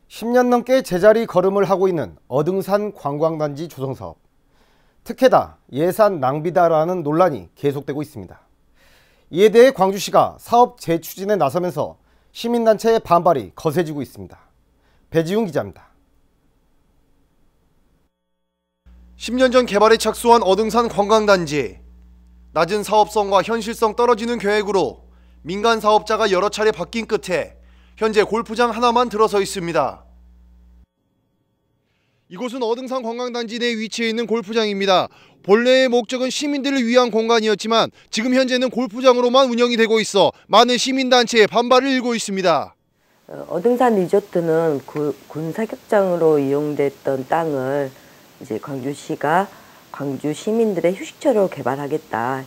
10년 넘게 제자리 걸음을 하고 있는 어등산 관광단지 조성사업. 특혜다, 예산 낭비다라는 논란이 계속되고 있습니다. 이에 대해 광주시가 사업 재추진에 나서면서 시민단체의 반발이 거세지고 있습니다. 배지훈 기자입니다. 10년 전 개발에 착수한 어등산 관광단지. 낮은 사업성과 현실성 떨어지는 계획으로 민간 사업자가 여러 차례 바뀐 끝에 현재 골프장 하나만 들어서 있습니다. 이곳은 어등산 관광단지 내에 위치해 있는 골프장입니다. 본래의 목적은 시민들을 위한 공간이었지만 지금 현재는 골프장으로만 운영이 되고 있어 많은 시민단체의 반발을 일고 있습니다. 어등산 리조트는 군 사격장으로 이용됐던 땅을 이제 광주시가 광주 시민들의 휴식처로 개발하겠다.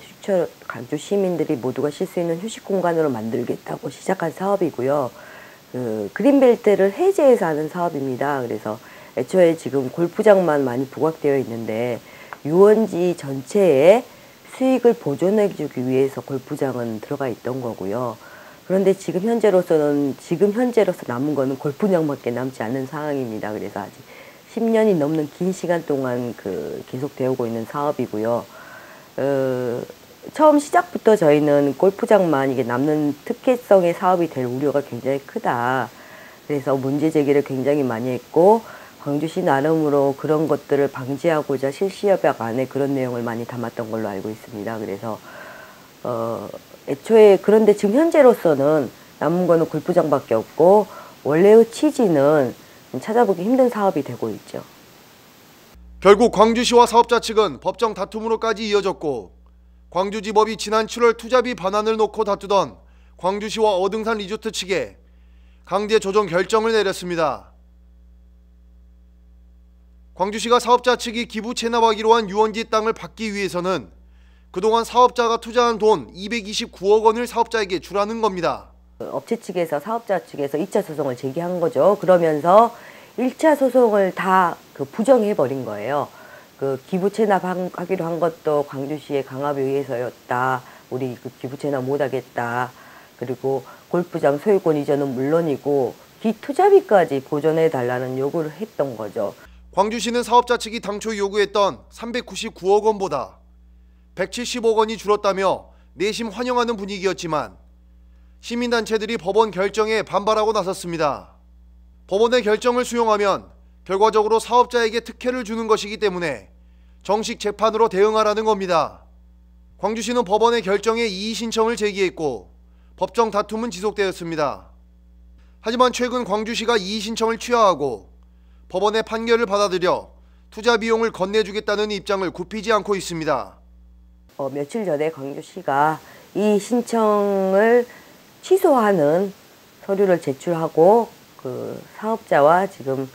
광주 시민들이 모두가 쉴 수 있는 휴식 공간으로 만들겠다고 시작한 사업이고요. 그린벨트를 해제해서 하는 사업입니다. 그래서 애초에 지금 골프장만 많이 부각되어 있는데 유원지 전체에 수익을 보존해주기 위해서 골프장은 들어가 있던 거고요. 그런데 지금 현재로서 남은 거는 골프장밖에 남지 않은 상황입니다. 그래서 아직 10년이 넘는 긴 시간 동안 계속되고 있는 사업이고요. 처음 시작부터 저희는 골프장만 이게 남는 특혜성의 사업이 될 우려가 굉장히 크다. 그래서 문제 제기를 굉장히 많이 했고 광주시 나름으로 그런 것들을 방지하고자 실시협약 안에 그런 내용을 많이 담았던 걸로 알고 있습니다. 그래서 애초에 그런데 지금 현재로서는 남은 거는 골프장밖에 없고 원래의 취지는 찾아보기 힘든 사업이 되고 있죠. 결국 광주시와 사업자 측은 법정 다툼으로까지 이어졌고 광주지법이 지난 7월 투자비 반환을 놓고 다투던 광주시와 어등산 리조트 측에 강제 조정 결정을 내렸습니다. 광주시가 사업자 측이 기부 체납하기로 한 유원지 땅을 받기 위해서는 그동안 사업자가 투자한 돈 229억 원을 사업자에게 주라는 겁니다. 업체 측에서 사업자 측에서 2차 소송을 제기한 거죠. 그러면서 1차 소송을 다 부정해버린 거예요. 기부 체납하기로 한 것도 광주시의 강압에 의해서였다. 우리 기부 체납 못하겠다. 그리고 골프장 소유권 이전은 물론이고 기투자비까지 보전해달라는 요구를 했던 거죠. 광주시는 사업자 측이 당초 요구했던 399억 원보다 170억 원이 줄었다며 내심 환영하는 분위기였지만 시민단체들이 법원 결정에 반발하고 나섰습니다. 법원의 결정을 수용하면 결과적으로 사업자에게 특혜를 주는 것이기 때문에 정식 재판으로 대응하라는 겁니다. 광주시는 법원의 결정에 이의 신청을 제기했고 법정 다툼은 지속되었습니다. 하지만 최근 광주시가 이의 신청을 취하하고 법원의 판결을 받아들여 투자 비용을 건네주겠다는 입장을 굽히지 않고 있습니다. 며칠 전에 광주시가 이 신청을 취소하는 서류를 제출하고 사업자와 지금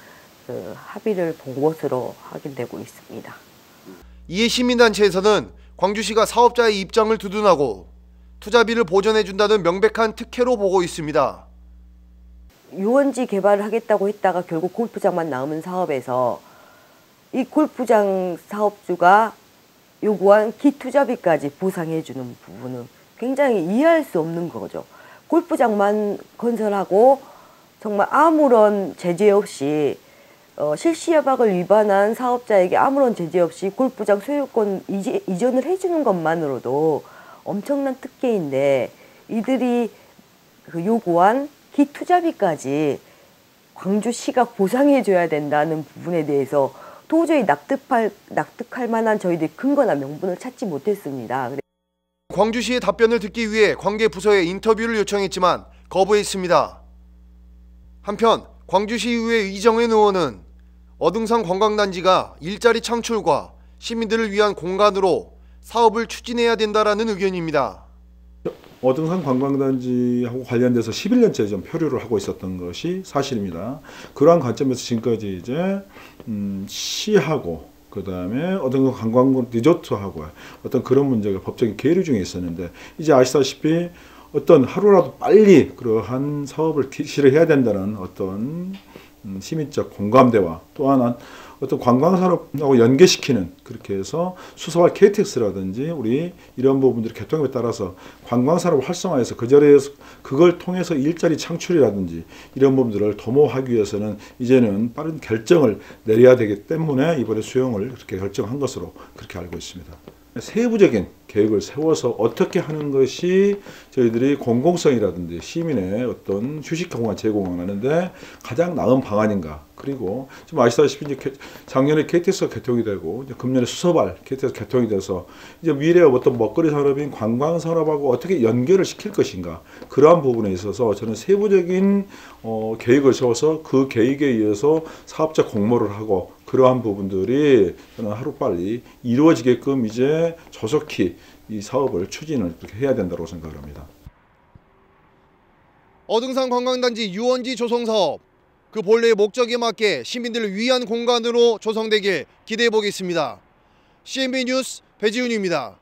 합의를 본 것으로 확인되고 있습니다. 이에 시민단체에서는 광주시가 사업자의 입장을 두둔하고 투자비를 보전해준다는 명백한 특혜로 보고 있습니다. 유원지 개발을 하겠다고 했다가 결국 골프장만 남은 사업에서 이 골프장 사업주가 요구한 기투자비까지 보상해주는 부분은 굉장히 이해할 수 없는 거죠. 골프장만 건설하고 정말 아무런 제재 없이 실시협약을 위반한 사업자에게 아무런 제재 없이 골프장 소유권 이전을 해주는 것만으로도 엄청난 특혜인데 이들이 요구한 기투자비까지 광주시가 보상해줘야 된다는 부분에 대해서 도저히 납득할 만한 저희들이 근거나 명분을 찾지 못했습니다. 광주시의 답변을 듣기 위해 관계 부서에 인터뷰를 요청했지만 거부했습니다. 한편 광주시의회 이정현 의원은 어등산 관광단지가 일자리 창출과 시민들을 위한 공간으로 사업을 추진해야 된다라는 의견입니다. 어등산 관광단지하고 관련돼서 11년째 좀 표류를 하고 있었던 것이 사실입니다. 그러한 관점에서 지금까지 이제 시하고 그다음에 어떤 관광 리조트하고 어떤 그런 문제가 법적인 계류 중에 있었는데 이제 아시다시피 어떤 하루라도 빨리 그러한 사업을 실시를 해야 된다는 어떤 시민적 공감대와 또 하나는 어떤 관광산업하고 연계시키는 그렇게 해서 수서와 KTX라든지 우리 이런 부분들이 개통에 따라서 관광산업을 활성화해서 그 자리에서 그걸 통해서 일자리 창출이라든지 이런 부분들을 도모하기 위해서는 이제는 빠른 결정을 내려야 되기 때문에 이번에 수용을 그렇게 결정한 것으로 그렇게 알고 있습니다. 세부적인 계획을 세워서 어떻게 하는 것이 저희들이 공공성이라든지 시민의 어떤 휴식 공간 제공하는데 가장 나은 방안인가. 그리고 지금 아시다시피 이제 작년에 KTX가 개통이 되고 이제 금년에 수서발 KTX 개통이 돼서 이제 미래의 어떤 먹거리 산업인 관광 산업하고 어떻게 연결을 시킬 것인가. 그러한 부분에 있어서 저는 세부적인 계획을 세워서 그 계획에 의해서 사업자 공모를 하고 그러한 부분들이 저는 하루빨리 이루어지게끔 이제 조속히 이 사업을 추진을 그렇게 해야 된다고 생각을 합니다. 어등산 관광단지 유원지 조성 사업 그 본래의 목적에 맞게 시민들을 위한 공간으로 조성되길 기대해 보겠습니다. CNB 뉴스 배지훈입니다.